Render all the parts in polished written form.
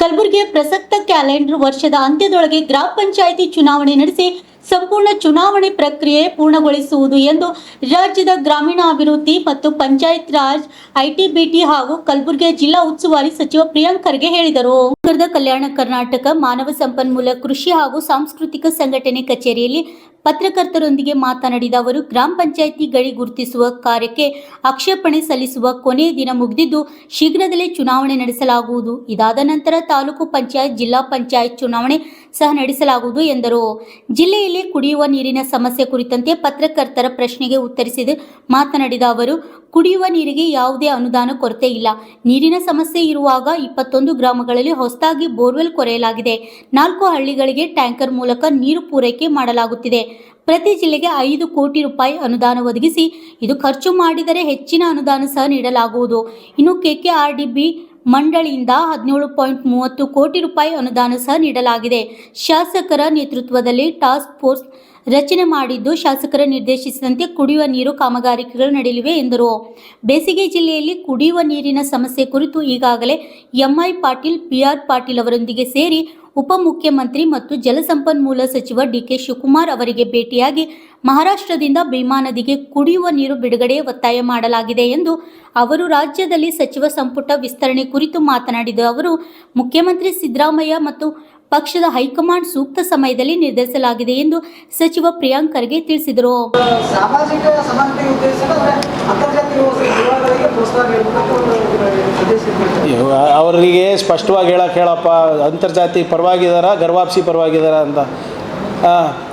ಕಲಬುರಗಿಯ ಪ್ರಸಕ್ತ ಕ್ಯಾಲೆಂಡರ್ ವರ್ಷದ ಅಂತ್ಯದೊಳಗೆ ಗ್ರಾಮ ಪಂಚಾಯಿತಿ ಚುನಾವಣೆ ನಡೆಸಿ ಸಂಪೂರ್ಣ ಚುನಾವಣೆ ಪ್ರಕ್ರಿಯೆ ಪೂರ್ಣಗೊಳಿಸುವುದು ಎಂದು ರಾಜ್ಯದ ಗ್ರಾಮೀಣಾಭಿವೃದ್ಧಿ ಮತ್ತು ಪಂಚಾಯತ್ ರಾಜ್ ಐಟಿಬಿಟಿ ಹಾಗೂ ಕಲಬುರಗಿಯ ಜಿಲ್ಲಾ ಉಸ್ತುವಾರಿ ಸಚಿವ ಪ್ರಿಯಾಂಕ್ ಖರ್ಗೆ ಹೇಳಿದರು. ಕಲ್ಯಾಣ ಕರ್ನಾಟಕ ಮಾನವ ಸಂಪನ್ಮೂಲ ಕೃಷಿ ಹಾಗೂ ಸಾಂಸ್ಕೃತಿಕ ಸಂಘಟನೆ ಕಚೇರಿಯಲ್ಲಿ ಪತ್ರಕರ್ತರೊಂದಿಗೆ ಮಾತನಾಡಿದ ಅವರು, ಗ್ರಾಮ ಪಂಚಾಯಿತಿ ಗಡಿ ಗುರುತಿಸುವ ಕಾರ್ಯಕ್ಕೆ ಆಕ್ಷೇಪಣೆ ಸಲ್ಲಿಸುವ ಕೊನೆಯ ದಿನ ಮುಗಿದಿದ್ದು ಶೀಘ್ರದಲ್ಲೇ ಚುನಾವಣೆ ನಡೆಸಲಾಗುವುದು. ಇದಾದ ನಂತರ ತಾಲೂಕು ಪಂಚಾಯತ್, ಜಿಲ್ಲಾ ಪಂಚಾಯತ್ ಚುನಾವಣೆ ಸಹ ನಡೆಸಲಾಗುವುದು ಎಂದರು. ಜಿಲ್ಲೆಯಲ್ಲಿ ಕುಡಿಯುವ ನೀರಿನ ಸಮಸ್ಯೆ ಕುರಿತಂತೆ ಪತ್ರಕರ್ತರ ಪ್ರಶ್ನೆಗೆ ಉತ್ತರಿಸಿದ ಮಾತನಾಡಿದ ಅವರು, ಕುಡಿಯುವ ನೀರಿಗೆ ಯಾವುದೇ ಅನುದಾನ ಕೊರತೆ ಇಲ್ಲ. ನೀರಿನ ಸಮಸ್ಯೆ ಇರುವಾಗ 21 ಗ್ರಾಮಗಳಲ್ಲಿ ಹೊಸದಾಗಿ ಬೋರ್ವೆಲ್ ಕೊರೆಯಲಾಗಿದೆ. 4 ಹಳ್ಳಿಗಳಿಗೆ ಟ್ಯಾಂಕರ್ ಮೂಲಕ ನೀರು ಪೂರೈಕೆ ಮಾಡಲಾಗುತ್ತಿದೆ. ಪ್ರತಿ ಜಿಲ್ಲೆಗೆ 5 ಕೋಟಿ ರೂಪಾಯಿ ಅನುದಾನ ಒದಗಿಸಿ ಇದು ಖರ್ಚು ಮಾಡಿದರೆ ಹೆಚ್ಚಿನ ಅನುದಾನ ಸಹ ನೀಡಲಾಗುವುದು. ಇನ್ನು ಕೆಕೆಆರ್ಡಿಬಿ ಮಂಡಳಿಯಿಂದ 17.30 ಕೋಟಿ ರೂಪಾಯಿ ಅನುದಾನ ಸಹ ನೀಡಲಾಗಿದೆ. ಶಾಸಕರ ನೇತೃತ್ವದಲ್ಲಿ ಟಾಸ್ಕ್ ಫೋರ್ಸ್ ರಚನೆ ಮಾಡಿದ್ದು ಶಾಸಕರ ನಿರ್ದೇಶಿಸಿದಂತೆ ಕುಡಿಯುವ ನೀರು ಕಾಮಗಾರಿಕೆಗಳು ನಡೆಯಲಿವೆ ಎಂದರು. ಬೇಸಿಗೆ ಜಿಲ್ಲೆಯಲ್ಲಿ ಕುಡಿಯುವ ನೀರಿನ ಸಮಸ್ಯೆ ಕುರಿತು ಈಗಾಗಲೇ ಎಂಐ ಪಾಟೀಲ್, ಬಿಆರ್ ಪಾಟೀಲ್ ಅವರೊಂದಿಗೆ ಸೇರಿ ಉಪಮುಖ್ಯಮಂತ್ರಿ ಮತ್ತು ಜಲಸಂಪನ್ಮೂಲ ಸಚಿವ ಡಿಕೆ ಶಿವಕುಮಾರ್ ಅವರಿಗೆ ಭೇಟಿಯಾಗಿ ಮಹಾರಾಷ್ಟ್ರದಿಂದ ಭೀಮಾ ನದಿಗೆ ಕುಡಿಯುವ ನೀರು ಬಿಡುಗಡೆ ಒತ್ತಾಯ ಮಾಡಲಾಗಿದೆ ಎಂದು ಅವರು ರಾಜ್ಯದಲ್ಲಿ ಸಚಿವ ಸಂಪುಟ ವಿಸ್ತರಣೆ ಕುರಿತು ಮಾತನಾಡಿದ ಅವರು, ಮುಖ್ಯಮಂತ್ರಿ ಸಿದ್ದರಾಮಯ್ಯ ಮತ್ತು ಪಕ್ಷದ ಹೈಕಮಾಂಡ್ ಸೂಕ್ತ ಸಮಯದಲ್ಲಿ ನಿರ್ಧರಿಸಲಾಗಿದೆ ಎಂದು ಸಚಿವ ಪ್ರಿಯಾಂಕ್ ಖರ್ಗೆ ತಿಳಿಸಿದರು. ಅವರಿಗೆ ಸ್ಪಷ್ಟವಾಗಿ ಹೇಳಪ್ಪ, ಅಂತರ್ಜಾತಿ ಪರವಾಗಿದ್ದಾರಾ ಗರ್ವಾಪ್ಸಿ ಪರವಾಗಿದ್ದಾರಾ ಅಂತ.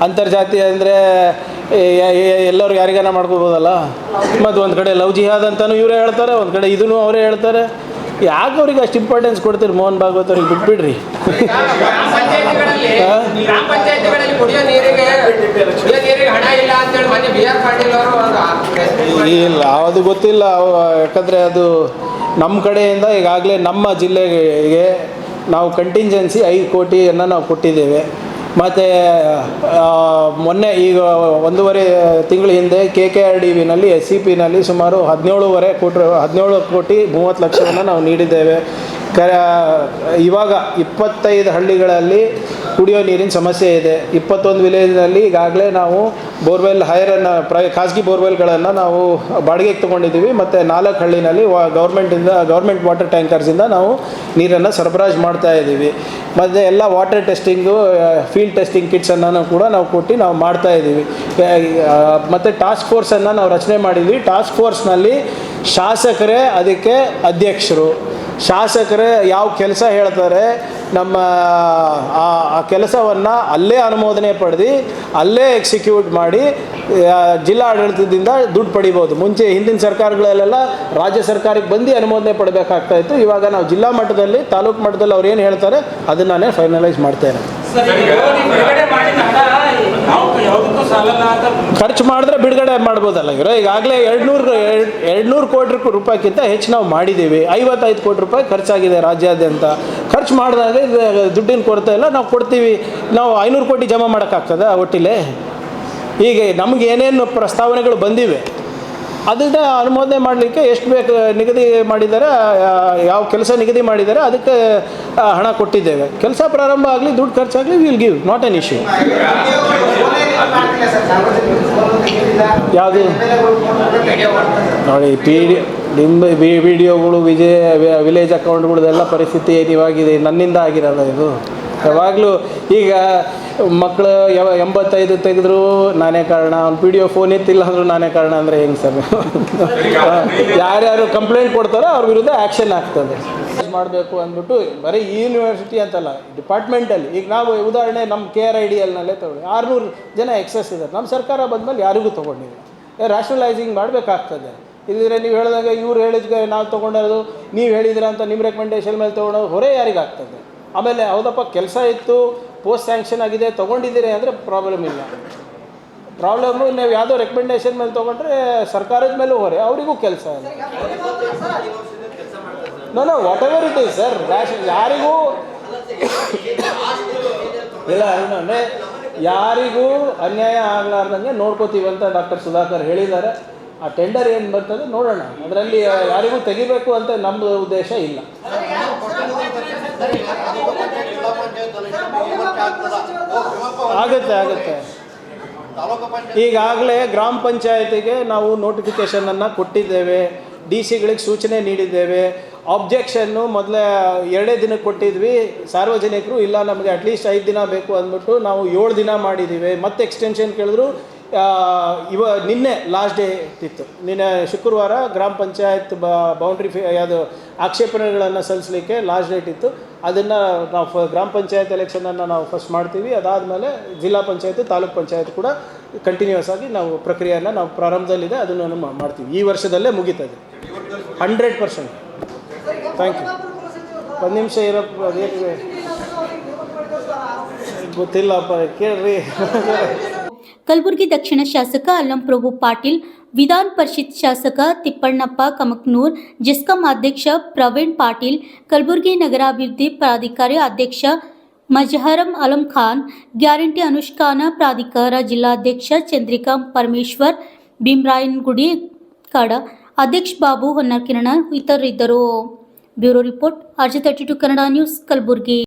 ಅಂತರ್ಜಾತಿ ಅಂದರೆ ಎಲ್ಲರೂ ಯಾರಿಗಾನ ಮಾಡ್ಕೋಬೋದಲ್ಲ. ಮತ್ತು ಒಂದು ಕಡೆ ಲವ್ ಜಿಹಾದ್ ಅಂತಲೂ ಇವರೇ ಹೇಳ್ತಾರೆ, ಒಂದು ಕಡೆ ಇದನ್ನು ಅವರೇ ಹೇಳ್ತಾರೆ. ಯಾಕೆ ಅವ್ರಿಗೆ ಅಷ್ಟು ಇಂಪಾರ್ಟೆನ್ಸ್ ಕೊಡ್ತೀರಿ? ಮೋಹನ್ ಭಾಗವತ್ ಅವ್ರಿಗೆ ಬಿಟ್ಬಿಡ್ರಿ. ಇಲ್ಲ, ಅದು ಗೊತ್ತಿಲ್ಲ. ಯಾಕಂದರೆ ಅದು ನಮ್ಮ ಕಡೆಯಿಂದ ಈಗಾಗಲೇ ನಮ್ಮ ಜಿಲ್ಲೆಗೆ ನಾವು ಕಂಟಿಂಜೆನ್ಸಿ 5 ಕೋಟಿಯನ್ನು ನಾವು ಕೊಟ್ಟಿದ್ದೇವೆ. ಮತ್ತು ಮೊನ್ನೆ ಈಗ 1.5 ತಿಂಗಳ ಹಿಂದೆ KKRDBನಲ್ಲಿ SCPನಲ್ಲಿ ಸುಮಾರು 17 ಕೋಟಿ 30 ಲಕ್ಷವನ್ನು ನಾವು ನೀಡಿದ್ದೇವೆ. ಇವಾಗ 25 ಹಳ್ಳಿಗಳಲ್ಲಿ ಕುಡಿಯೋ ನೀರಿನ ಸಮಸ್ಯೆ ಇದೆ. 21 ವಿಲೇಜ್ನಲ್ಲಿ ಈಗಾಗಲೇ ನಾವು ಬೋರ್ವೆಲ್ ಹೈರನ್ನು ಖಾಸಗಿ ಬೋರ್ವೆಲ್ಗಳನ್ನು ನಾವು ಬಾಡಿಗೆಗೆ ತೊಗೊಂಡಿದ್ದೀವಿ. ಮತ್ತು 4 ಹಳ್ಳಿನಲ್ಲಿ ಗೌರ್ಮೆಂಟ್ ವಾಟರ್ ಟ್ಯಾಂಕರ್ಸಿಂದ ನಾವು ನೀರನ್ನು ಸರಬರಾಜು ಮಾಡ್ತಾಯಿದ್ದೀವಿ. ಮತ್ತು ಎಲ್ಲ ವಾಟರ್ ಟೆಸ್ಟಿಂಗು, ಫೀಲ್ಡ್ ಟೆಸ್ಟಿಂಗ್ ಕಿಟ್ಸನ್ನು ಕೂಡ ನಾವು ಕೊಟ್ಟು ನಾವು ಮಾಡ್ತಾಯಿದ್ದೀವಿ. ಮತ್ತು ಟಾಸ್ಕ್ ಫೋರ್ಸನ್ನು ನಾವು ರಚನೆ ಮಾಡಿದ್ವಿ. ಟಾಸ್ಕ್ ಫೋರ್ಸ್ನಲ್ಲಿ ಶಾಸಕರೇ ಅದಕ್ಕೆ ಅಧ್ಯಕ್ಷರು. ಶಾಸಕರೇ ಯಾವ ಕೆಲಸ ಹೇಳ್ತಾರೆ ನಮ್ಮ ಆ ಕೆಲಸವನ್ನು ಅಲ್ಲೇ ಅನುಮೋದನೆ ಪಡೆದು ಅಲ್ಲೇ ಎಕ್ಸಿಕ್ಯೂಟ್ ಮಾಡಿ ಜಿಲ್ಲಾ ಆಡಳಿತದಿಂದ ದುಡ್ಡು ಪಡಿಬೋದು. ಮುಂಚೆ ಹಿಂದಿನ ಸರ್ಕಾರಗಳಲ್ಲೆಲ್ಲ ರಾಜ್ಯ ಸರ್ಕಾರಕ್ಕೆ ಬಂದು ಅನುಮೋದನೆ ಪಡಬೇಕಾಗ್ತಾಯಿತ್ತು. ಇವಾಗ ನಾವು ಜಿಲ್ಲಾ ಮಟ್ಟದಲ್ಲಿ, ತಾಲೂಕು ಮಟ್ಟದಲ್ಲಿ ಅವ್ರು ಏನು ಹೇಳ್ತಾರೆ ಅದನ್ನೇ ಫೈನಲೈಸ್ ಮಾಡ್ತೇನೆ. ಖರ್ಚು ಮಾಡಿದ್ರೆ ಬಿಡುಗಡೆ ಮಾಡ್ಬೋದಲ್ಲ ಇವರು. ಈಗಾಗಲೇ 200 ಕೋಟಿ ರೂಪಾಯಿಗಿಂತ ಹೆಚ್ಚು ನಾವು ಮಾಡಿದ್ದೀವಿ. 55 ಕೋಟಿ ರೂಪಾಯಿ ಖರ್ಚಾಗಿದೆ ರಾಜ್ಯಾದ್ಯಂತ. ಖರ್ಚು ಮಾಡಿದಾಗ ದುಡ್ಡಿನ ಕೊರತೆ ಇಲ್ಲ, ನಾವು ಕೊಡ್ತೀವಿ. ನಾವು 500 ಕೋಟಿ ಜಮಾ ಮಾಡೋಕ್ಕಾಗ್ತದೆ ಒಟ್ಟಿಲೆ? ಈಗ ನಮ್ಗೆ ಏನೇನು ಪ್ರಸ್ತಾವನೆಗಳು ಬಂದಿವೆ ಅದನ್ನು ಅನುಮೋದನೆ ಮಾಡಲಿಕ್ಕೆ ಎಷ್ಟು ಬೇಕು ನಿಗದಿ ಮಾಡಿದ್ದಾರೆ, ಯಾವ ಕೆಲಸ ನಿಗದಿ ಮಾಡಿದ್ದಾರೆ ಅದಕ್ಕೆ ಹಣ ಕೊಟ್ಟಿದ್ದೇವೆ. ಕೆಲಸ ಪ್ರಾರಂಭ ಆಗಲಿ, ದುಡ್ಡು ಖರ್ಚಾಗಲಿ, will give, not an issue. ಯಾವುದು ನೋಡಿ, ನಿಮ್ಮ ವಿಡಿಯೋಗಳು, ವಿಲೇಜ್ ಅಕೌಂಟ್ಗಳದೆಲ್ಲ ಪರಿಸ್ಥಿತಿ ಏನಿವಾಗಿದೆ ನನ್ನಿಂದ ಆಗಿರೋಲ್ಲ ಇದು. ಯಾವಾಗಲೂ ಈಗ ಮಕ್ಕಳು 85 ತೆಗೆದ್ರು ನಾನೇ ಕಾರಣ, ಅವ್ನು PDO ಫೋನ್ ಎತ್ತಿಲ್ಲ ಅಂದರೂ ನಾನೇ ಕಾರಣ ಅಂದರೆ ಹೆಂಗೆ ಸರ್? ಯಾರ್ಯಾರು ಕಂಪ್ಲೇಂಟ್ ಕೊಡ್ತಾರೋ ಅವ್ರ ವಿರುದ್ಧ ಆ್ಯಕ್ಷನ್ ಆಗ್ತದೆ. ಮಾಡಬೇಕು ಅಂದ್ಬಿಟ್ಟು ಬರೀ ಯೂನಿವರ್ಸಿಟಿ ಅಂತಲ್ಲ, ಡಿಪಾರ್ಟ್ಮೆಂಟಲ್ಲಿ. ಈಗ ನಾವು ಉದಾಹರಣೆ ನಮ್ಮ KRIDLನಲ್ಲೇ ತಗೊಳ್ಳಿ, 600 ಜನ ಎಕ್ಸಸ್ ಇದ್ದಾರೆ. ನಮ್ಮ ಸರ್ಕಾರ ಬಂದಮೇಲೆ ಯಾರಿಗೂ ತೊಗೊಂಡಿಲ್ಲ. ರ್ಯಾಷನಲೈಸಿಂಗ್ ಮಾಡಬೇಕಾಗ್ತದೆ. ಇಲ್ಲಿದ್ರೆ ನೀವು ಹೇಳಿದಾಗ ಇವ್ರು ಹೇಳಿದ್ಕೆ ನಾವು ತೊಗೊಂಡೋದು, ನೀವು ಹೇಳಿದ್ರೆ ಅಂತ ನಿಮ್ಮ ರೆಕಮೆಂಡೇಷನ್ ಮೇಲೆ ತೊಗೊಂಡೋದು ಹೊರೆ ಯಾರಿಗಾಗ್ತದೆ? ಆಮೇಲೆ ಹೌದಪ್ಪ ಕೆಲಸ ಇತ್ತು, ಪೋಸ್ಟ್ ಸ್ಯಾಂಕ್ಷನ್ ಆಗಿದೆ, ತೊಗೊಂಡಿದ್ದೀರಿ ಅಂದರೆ ಪ್ರಾಬ್ಲಮ್ ಇಲ್ಲ. ಪ್ರಾಬ್ಲಮ್ಮು ನೀವು ಯಾವುದೋ ರೆಕಮೆಂಡೇಷನ್ ಮೇಲೆ ತೊಗೊಂಡ್ರೆ ಸರ್ಕಾರದ ಮೇಲೂ ಹೊರೆ, ಅವರಿಗೂ ಕೆಲಸ ಇಲ್ಲ. Know what ever it is sir, ಯಾರಿಗೂ ಇಲ್ಲ ಅಂದರೆ ಯಾರಿಗೂ ಅನ್ಯಾಯ ಆಗಲಾರ್ದಂಗೆ ನೋಡ್ಕೋತೀವಿ ಅಂತ ಡಾಕ್ಟರ್ ಸುಧಾಕರ್ ಹೇಳಿದ್ದಾರೆ. ಆ ಟೆಂಡರ್ ಏನು ಬರ್ತದೆ ನೋಡೋಣ. ಅದರಲ್ಲಿ ಯಾರಿಗೂ ತೆಗಿಬೇಕು ಅಂತ ನಮ್ಮ ಉದ್ದೇಶ ಇಲ್ಲ. ಆಗುತ್ತೆ. ಈಗಾಗಲೇ ಗ್ರಾಮ ಪಂಚಾಯತಿಗೆ ನಾವು ನೋಟಿಫಿಕೇಷನನ್ನು ಕೊಟ್ಟಿದ್ದೇವೆ, ಡಿ ಸಿಗಳಿಗೆ ಸೂಚನೆ ನೀಡಿದ್ದೇವೆ. ಆಬ್ಜೆಕ್ಷನ್ನು ಮೊದಲೇ 2 ದಿನಕ್ಕೆ ಕೊಟ್ಟಿದ್ವಿ. ಸಾರ್ವಜನಿಕರು ಇಲ್ಲ ನಮಗೆ ಅಟ್ಲೀಸ್ಟ್ 5 ದಿನ ಬೇಕು ಅಂದ್ಬಿಟ್ಟು ನಾವು 7 ದಿನ ಮಾಡಿದ್ದೀವಿ. ಮತ್ತೆ ಎಕ್ಸ್ಟೆನ್ಷನ್ ಕೇಳಿದ್ರು. ನಿನ್ನೆ ಲಾಸ್ಟ್ ಡೇಟ್ ಇತ್ತು. ನಿನ್ನೆ ಶುಕ್ರವಾರ ಗ್ರಾಮ ಪಂಚಾಯತ್ ಬೌಂಡ್ರಿ ಯಾವುದು ಆಕ್ಷೇಪಣೆಗಳನ್ನು ಸಲ್ಲಿಸಲಿಕ್ಕೆ ಲಾಸ್ಟ್ ಡೇಟ್ ಇತ್ತು. ಅದನ್ನು ನಾವು ಗ್ರಾಮ ಪಂಚಾಯತ್ ಎಲೆಕ್ಷನನ್ನು ನಾವು ಫಸ್ಟ್ ಮಾಡ್ತೀವಿ. ಅದಾದಮೇಲೆ ಜಿಲ್ಲಾ ಪಂಚಾಯತ್, ತಾಲೂಕು ಪಂಚಾಯತ್ ಕೂಡ ಕಂಟಿನ್ಯೂಸ್ ಆಗಿ ನಾವು ಪ್ರಕ್ರಿಯೆಯನ್ನು ನಾವು ಪ್ರಾರಂಭದಲ್ಲಿದೆ ಅದನ್ನು ಮಾಡ್ತೀವಿ. ಈ ವರ್ಷದಲ್ಲೇ ಮುಗೀತದೆ 100%. Thank you. 1 ನಿಮಿಷ ಇರಪ್ಪ, ಅದೇನು ಗೊತ್ತಿಲ್ಲಪ್ಪ, ಕೇಳ್ರಿ. ಕಲಬುರಗಿ ದಕ್ಷಿಣ ಶಾಸಕ ಅಲ್ಲಂ ಪ್ರಭು ಪಾಟೀಲ್, ವಿಧಾನ ಪರಿಷತ್ ಶಾಸಕ ತಿಪ್ಪಣ್ಣಪ್ಪ ಕಮಕ್ನೂರ್, ಜಿಸ್ಕಾಂ ಅಧ್ಯಕ್ಷ ಪ್ರವೀಣ್ ಪಾಟೀಲ್, ಕಲಬುರಗಿ ನಗರಾಭಿವೃದ್ಧಿ ಪ್ರಾಧಿಕಾರ ಅಧ್ಯಕ್ಷ ಮಜಹರಂ ಅಲಂ ಖಾನ್, ಗ್ಯಾರಂಟಿ ಅನುಷ್ಠಾನ ಪ್ರಾಧಿಕಾರ ಜಿಲ್ಲಾಧ್ಯಕ್ಷ ಚಂದ್ರಿಕಾ ಪರಮೇಶ್ವರ್, ಭೀಮರಾಯನಗುಡಿ ಕಡ ಅಧ್ಯಕ್ಷ ಬಾಬು ಹೊನ್ನಕಿರಣ ಇತರರಿದ್ದರು. Bureau report RJ32 Kannada news, Kalaburagi.